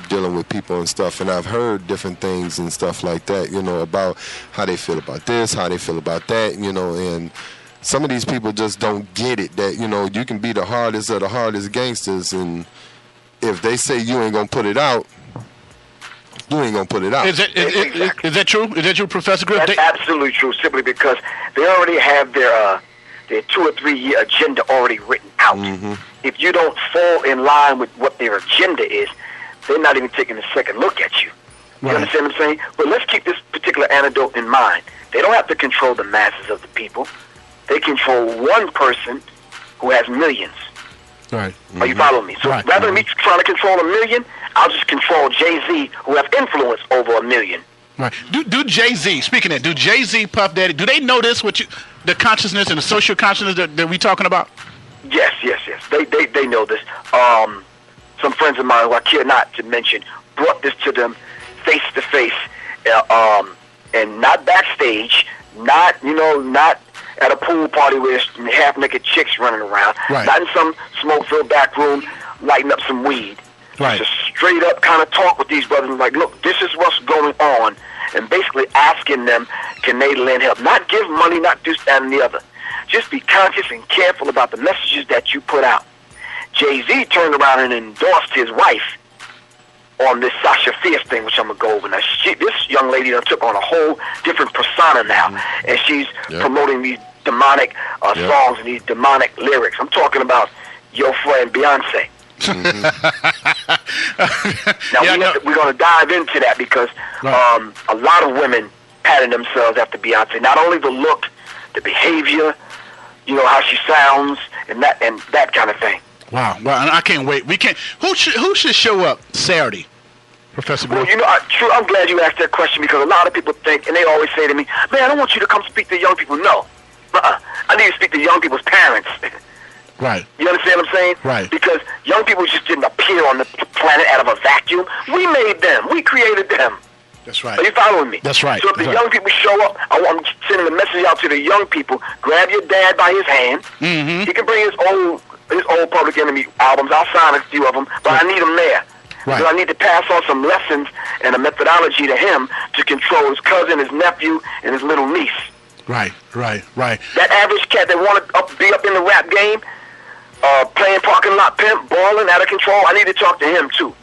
dealing with people and stuff, and I've heard different things and stuff like that, about how they feel about this, how they feel about that, and some of these people just don't get it, that, you can be the hardest of the hardest gangsters, and if they say you ain't going to put it out, you ain't going to put it out. Is that true? Is that true, Professor Griff? That's absolutely true, simply because they already have their 2 or 3 year agenda already written out. Mm-hmm. If you don't fall in line with what their agenda is, they're not even taking a second look at you. You Right. understand what I'm saying? But let's keep this particular anecdote in mind. They don't have to control the masses of the people. They control one person who has millions. Right. Are you following me? So Right. rather than me trying to control a million, I'll just control Jay-Z, who have influence over a million. Right. Do Jay-Z, speaking of that, do Jay-Z, Puff Daddy, do they know this, the consciousness and the social consciousness that we talking about? Yes. They know this. Some friends of mine, who I care not to mention, brought this to them face to face, and not backstage, not at a pool party where there's half-naked chicks running around, Right. not in some smoke-filled back room lighting up some weed. Right. Just straight up kind of talk with these brothers, like, look, this is what's going on, and basically asking them, can they lend help? Not give money, not do that and the other. Just be conscious and careful about the messages that you put out. Jay-Z turned around and endorsed his wife on this Sasha Fierce thing, which I'm going to go over. Now, this young lady done took on a whole different persona now, and she's promoting these demonic songs and these demonic lyrics. I'm talking about your friend Beyonce. Now, we're going to dive into that because a lot of women pattern themselves after Beyonce. Not only the look, the behavior, how she sounds, and that kind of thing. Wow. Well, I can't wait. We can't. Who should show up Saturday, Professor Griff? Well, I'm glad you asked that question, because a lot of people think, and they always say to me, man, I don't want you to come speak to young people. No. I need to speak to young people's parents. Right. You understand what I'm saying? Right. Because young people just didn't appear on the planet out of a vacuum. We made them. We created them. That's right. Are you following me? That's right. So if the young people show up, I want sending a message out to the young people. Grab your dad by his hand. Mm-hmm. He can bring his old Public Enemy albums. I'll sign a few of them, but I need them there. Right. Because I need to pass on some lessons and a methodology to him to control his cousin, his nephew, and his little niece. Right. That average cat that want to be up in the rap game, playing parking lot pimp, balling out of control, I need to talk to him too.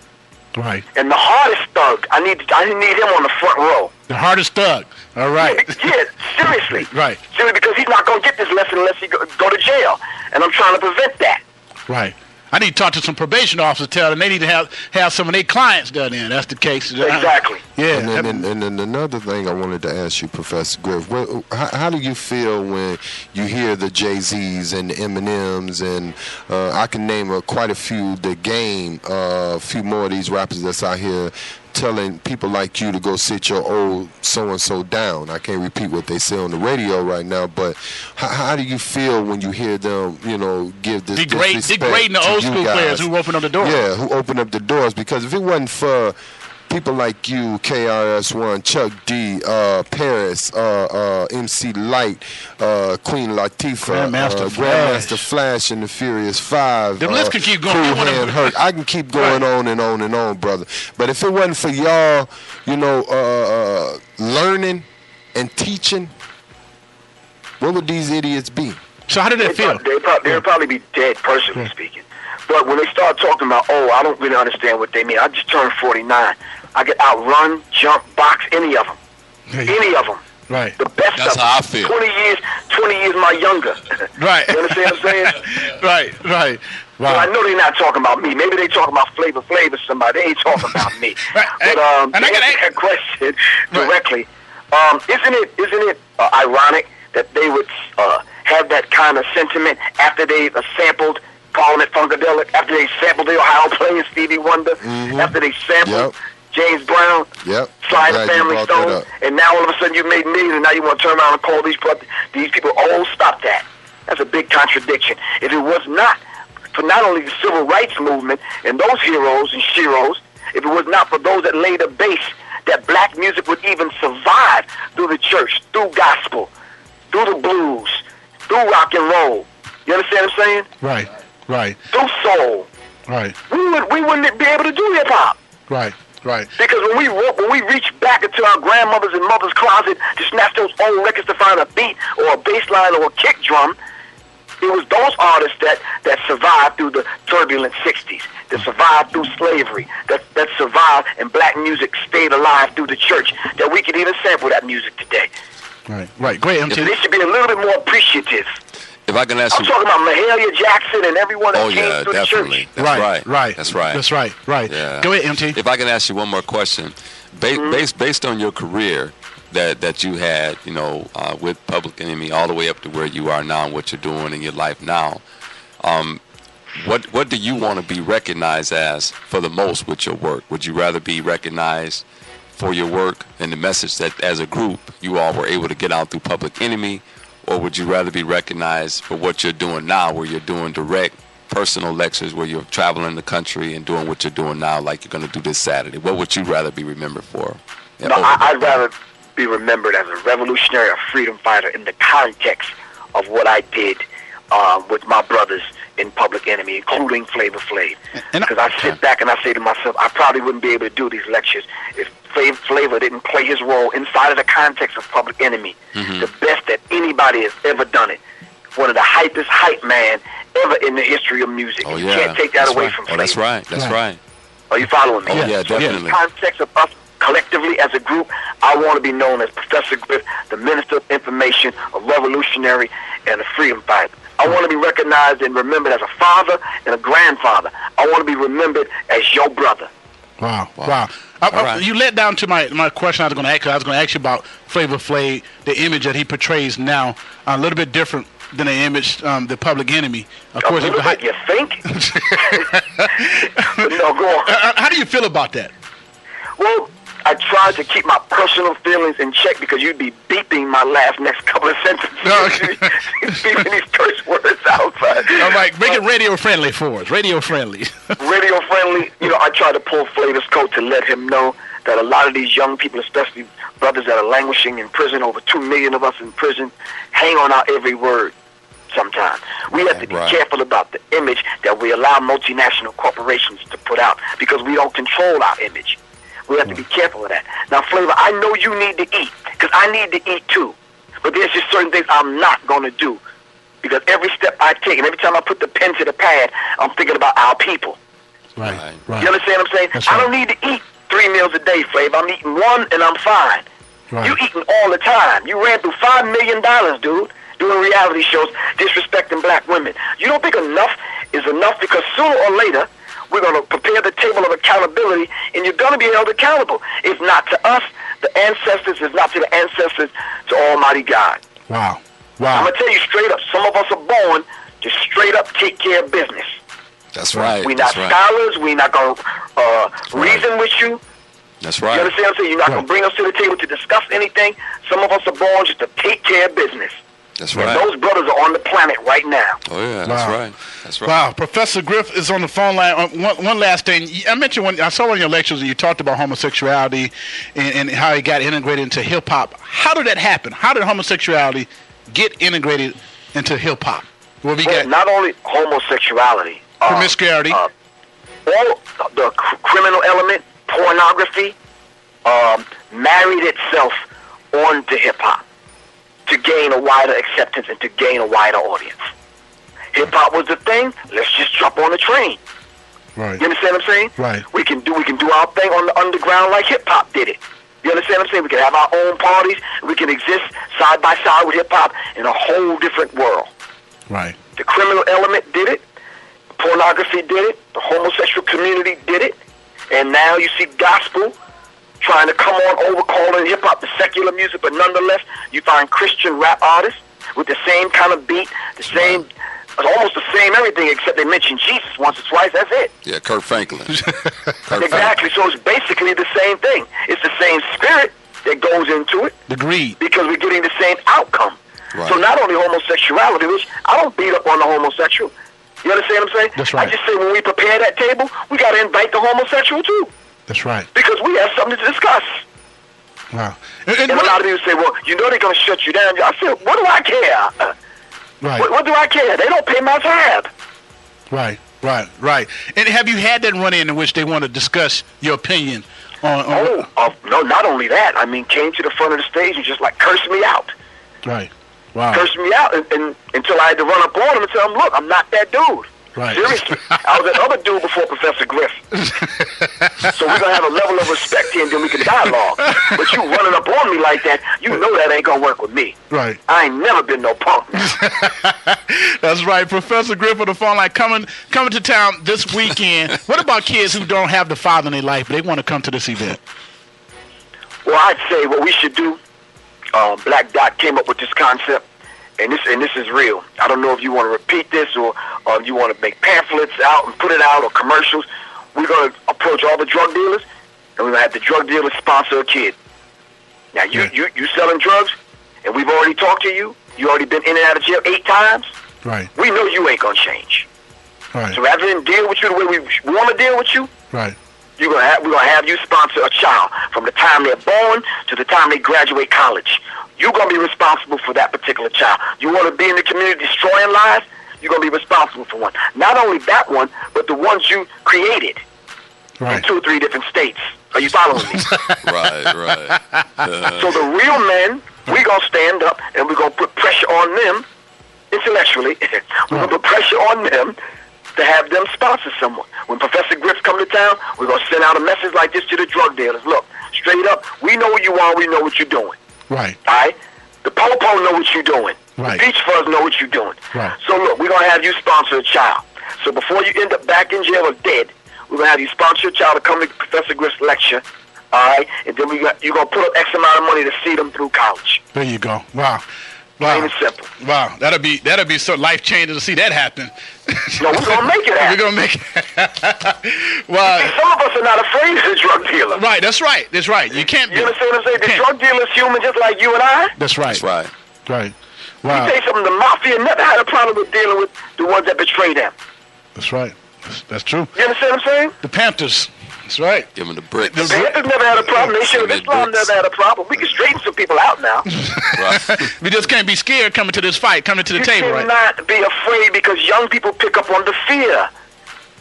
Right. And the hardest thug, I need him on the front row. The hardest thug. All right. Yeah, seriously. Right. Seriously, because he's not going to get this lesson unless he go to jail. And I'm trying to prevent that. Right. I need to talk to some probation officers, tell them they need to have some of their clients done in. That's the case. Exactly. Yeah. And then another thing I wanted to ask you, Professor Griff, how do you feel when you hear the Jay-Z's and the Eminems, and I can name quite a few, the Game, a few more of these rappers that's out here telling people like you to go sit your old so-and-so down. I can't repeat what they say on the radio right now, but how do you feel when you hear them, give this degrading the old school players who open up the doors? Yeah, who open up the doors, because if it wasn't for people like you, KRS-One, Chuck D, Paris, MC Light, Queen Latifah, Grandmaster Flash, and the Furious Five. The list can keep going. Cool Hand Herc. I can keep going on and on and on, brother. But if it wasn't for y'all, learning and teaching, what would these idiots be? So how did they feel? They'd probably be dead, personally speaking. But when they start talking about, I don't really understand what they mean. I just turned 49. I could outrun, jump, box, any of them. Any of them. Right. The best That's of them. how I feel. 20 years my younger. Right. You understand what I'm saying? Right. Wow. So I know they're not talking about me. Maybe they talking about Flavor Flav or somebody. They ain't talking about me. Right. But and I to answer that question directly, isn't it ironic that they would have that kind of sentiment after they sampled Parliament Funkadelic, after they sampled the Ohio Playing Stevie Wonder, after they sampled James Brown, Sly the Family Stone, and now all of a sudden you made millions, and now you want to turn around and call these people, stop that. That's a big contradiction. If it was not for not only the civil rights movement and those heroes and sheroes, if it was not for those that laid the base that black music would even survive through the church, through gospel, through the blues, through rock and roll. You understand what I'm saying? Right. Through soul. Right. We wouldn't be able to do hip hop. Right. Right. Because when we reach back into our grandmother's and mother's closet to snatch those old records to find a beat or a bass line or a kick drum, it was those artists that survived through the turbulent 60s, that survived through slavery, that survived and black music stayed alive through the church, that we could even sample that music today. Right. Great, MT. They should be a little bit more appreciative. If I can ask I'm talking about Mahalia Jackson and everyone that came through definitely. the church. Right. That's right. That's right. Yeah. Go ahead, MT. If I can ask you one more question, based on your career that you had, with Public Enemy all the way up to where you are now and what you're doing in your life now, what do you want to be recognized as for the most with your work? Would you rather be recognized for your work and the message that as a group you all were able to get out through Public Enemy? Or would you rather be recognized for what you're doing now, where you're doing direct personal lectures, where you're traveling the country and doing what you're doing now, like you're going to do this Saturday? What would you rather be remembered for? No, I'd rather be remembered as a revolutionary, a freedom fighter in the context of what I did with my brothers in Public Enemy, including Flavor Flav. Because I sit back and I say to myself, I probably wouldn't be able to do these lectures if Flavor didn't play his role inside of the context of Public Enemy. The best that anybody has ever done it. One of the hypest hype man ever in the history of music. You can't take that away from Flavor. That's right. That's right. Are you following me? Oh, yeah, definitely. In the context of us collectively as a group, I want to be known as Professor Griff, the Minister of Information, a revolutionary, and a freedom fighter. I want to be recognized and remembered as a father and a grandfather. I want to be remembered as your brother. Wow. Right. You led down to my question I was going to ask. I was going to ask you about Flavor Flav, the image that he portrays now, a little bit different than the image, the Public Enemy. Of course, you think? No, go on. How do you feel about that? Well, I tried to keep my personal feelings in check because you'd be beeping my next couple of sentences. Beeping these curse words outside. All right, make it radio friendly for us. Radio friendly. Radio friendly. I try to pull Flavor's coat to let him know that a lot of these young people, especially brothers that are languishing in prison, over 2 million of us in prison, hang on our every word. Sometimes we have to be careful about the image that we allow multinational corporations to put out because we don't control our image. We have to be careful of that. Now, Flavor, I know you need to eat, because I need to eat too. But there's just certain things I'm not going to do. Because every step I take, and every time I put the pen to the pad, I'm thinking about our people. Right. You understand what I'm saying? That's right. I don't need to eat 3 meals a day, Flavor. I'm eating one, and I'm fine. Right. You eating all the time. You ran through $5 million, dude, doing reality shows, disrespecting black women. You don't think enough is enough? Because sooner or later, we're going to prepare the table of accountability, and you're going to be held accountable. If not to us, the ancestors, if not to the ancestors, to Almighty God. Wow. I'm going to tell you straight up, some of us are born to straight up take care of business. That's right. We're not scholars. We're not going to reason with you. That's right. You understand what I'm saying? You're not going to bring us to the table to discuss anything. Some of us are born just to take care of business. That's right. And those brothers are on the planet right now. Oh, yeah, that's right. That's right. Wow. Professor Griff is on the phone line. One last thing. I mentioned I saw one of your lectures and you talked about homosexuality and how it got integrated into hip-hop. How did that happen? How did homosexuality get integrated into hip-hop? Not only homosexuality. Promiscuity. All the criminal element, pornography, married itself onto hip-hop to gain a wider acceptance and to gain a wider audience. Hip-hop was the thing. Let's just jump on the train. Right. You understand what I'm saying? Right. We can do our thing on the underground like hip-hop did it. You understand what I'm saying? We can have our own parties. We can exist side by side with hip-hop in a whole different world. Right. The criminal element did it. Pornography did it. The homosexual community did it. And now you see gospel trying to come on over, calling hip-hop the secular music, but nonetheless, you find Christian rap artists with the same kind of beat, the same, almost the same everything, except they mention Jesus once or twice, that's it. Yeah, Kurt Franklin. Exactly, so it's basically the same thing. It's the same spirit that goes into it. The greed. Because we're getting the same outcome. Right. So not only homosexuality, which I don't beat up on the homosexual. You understand what I'm saying? That's right. I just say when we prepare that table, we got to invite the homosexual too. That's right. Because we have something to discuss. Wow. And a lot of people say, well, you know they're going to shut you down. I said, what do I care? Right. What do I care? They don't pay my tab. Right. Right, right. And have you had that run-in in which they want to discuss your opinion on no, not only that. I mean, came to the front of the stage and just like cursed me out. Right. Wow. Cursed me out and until I had to run up on him and tell him, look, I'm not that dude. Right. Seriously. I was that other dude before Professor Griff. So we're going to have a level of respect here and then we can dialogue. But you running up on me like that, you know that ain't going to work with me. Right. I ain't never been no punk. That's right. Professor Griff on the phone line coming to town this weekend. What about kids who don't have the father in their life, but they want to come to this event? Well, I'd say what we should do, Black Dot came up with this concept. And this is real. I don't know if you want to repeat this or you want to make pamphlets out and put it out or commercials. We're going to approach all the drug dealers, and we're going to have the drug dealers sponsor a kid. Now, you selling drugs, and we've already talked to you. You already been in and out of jail 8 times. Right. We know you ain't going to change. Right. So rather than deal with you the way we want to deal with you, right. we're going to have you sponsor a child from the time they're born to the time they graduate college. You're going to be responsible for that particular child. You want to be in the community destroying lives? You're going to be responsible for one. Not only that one, but the ones you created in 2 or 3 different states. Are you following me? Right. So the real men, we're going to stand up and we're going to put pressure on them intellectually. We're going to put pressure on them to have them sponsor someone. When Professor Griff come to town, we're going to send out a message like this to the drug dealers. Look, straight up, we know who you are. We know what you're doing. Right. All right? The po-po know what you're doing. Right. The beach fuzz know what you're doing. Right. So look, we're going to have you sponsor a child. So before you end up back in jail or dead, we're going to have you sponsor a child to come to Professor Griff's lecture. All right? And then you're going to put up X amount of money to see them through college. There you go. Wow. Plain and simple. Wow. That'll be so life-changing to see that happen. No, we're going to make it happen. We're going to make it. Wow. See, some of us are not afraid of the drug dealer. Right. That's right. That's right. You can't be. You understand what I'm saying? The drug dealer's human just like you and I. That's right. That's right. Right. Wow. You tell you something, the mafia never had a problem with dealing with the ones that betray them. That's right. That's true. You understand what I'm saying? The Panthers. That's right. Give them the bricks. The Panthers never had a problem. Nation of Islam never had a problem. We can straighten some people out now. Right. We just can't be scared coming to this fight, coming to the table, right? You cannot be afraid because young people pick up on the fear.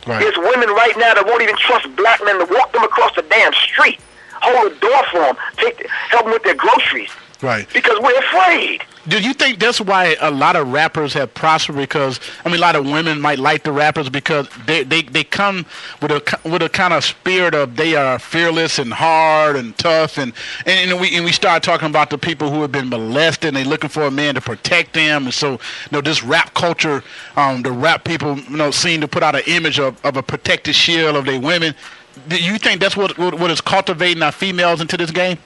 Right. There's women right now that won't even trust black men to walk them across the damn street, hold a door for them, help them with their groceries. Right. Because we're afraid. Do you think that's why a lot of rappers have prospered? Because a lot of women might like the rappers because they come with a kind of spirit of they are fearless and hard and tough, and we start talking about the people who have been molested and they're looking for a man to protect them, and so this rap culture, the rap people seem to put out an image of a protected shield of their women. Do you think that's what is cultivating our females into this game?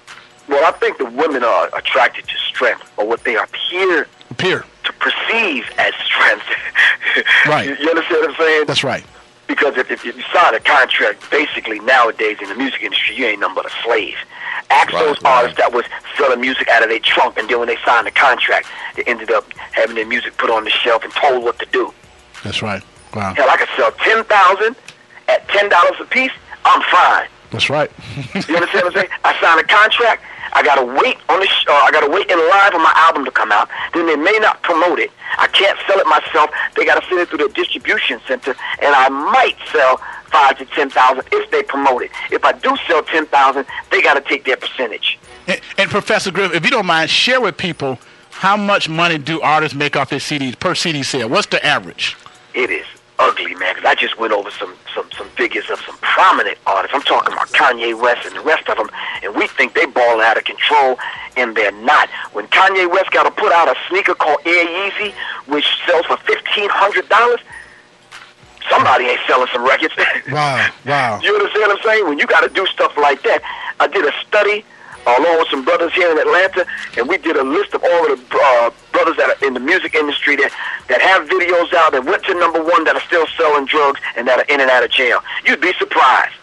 Well, I think the women are attracted to strength, or what they appear to perceive as strength. Right. You understand what I'm saying? That's right. Because if you sign a contract, basically nowadays in the music industry, you ain't nothing but a slave. Ask those artists that was selling music out of their trunk, and then when they signed the contract, they ended up having their music put on the shelf and told what to do. That's right. Wow. Hell, I could sell 10,000 at $10 a piece. I'm fine. That's right. You understand what I'm saying? I signed a contract. I gotta wait on the. I gotta wait in line for my album to come out. Then they may not promote it. I can't sell it myself. They gotta send it through the distribution center, and I might sell 5,000 to 10,000 if they promote it. If I do sell 10,000, they gotta take their percentage. And Professor Griff, if you don't mind, share with people how much money do artists make off their CDs per CD sale? What's the average? It is ugly, man, because I just went over some figures of some prominent artists. I'm talking about Kanye West and the rest of them, and we think they balling out of control, and they're not. When Kanye West got to put out a sneaker called Air Yeezy, which sells for $1,500, somebody ain't selling some records. Wow. You understand what I'm saying? When you got to do stuff like that, I did a study along with some brothers here in Atlanta, and we did a list of all of the brothers that are in the music industry that have videos out that went to #1 that are still selling drugs and that are in and out of jail. You'd be surprised.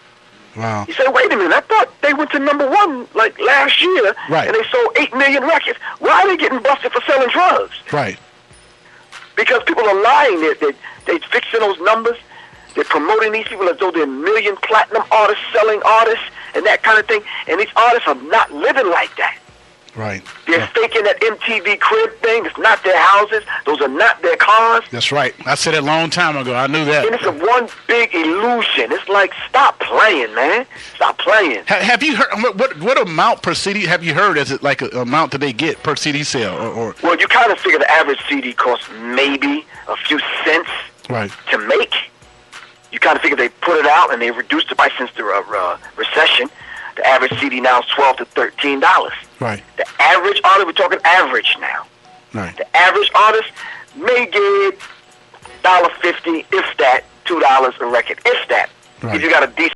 Wow. You say, wait a minute, I thought they went to #1 like last year, right, and they sold 8 million records. Why are they getting busted for selling drugs? Right. Because people are lying. They're fixing those numbers. They're promoting these people as though they're million platinum artists, selling artists, and that kind of thing. And these artists are not living like that. Right. They're faking that MTV crib thing. It's not their houses. Those are not their cars. That's right. I said it a long time ago. I knew that. And it's a one big illusion. It's like, stop playing, man. Stop playing. Have you heard what amount per CD have you heard? Is it like a amount that they get per CD sale? Or Well, you kind of figure the average CD costs maybe a few cents right. to make. You kind of figure they put it out and they reduced the price since the recession. The average CD now is $12 to $13. Right. The average artist, we're talking average now. Right. The average artist may get $1.50, if that, $2 a record, if that. Right. If you got a decent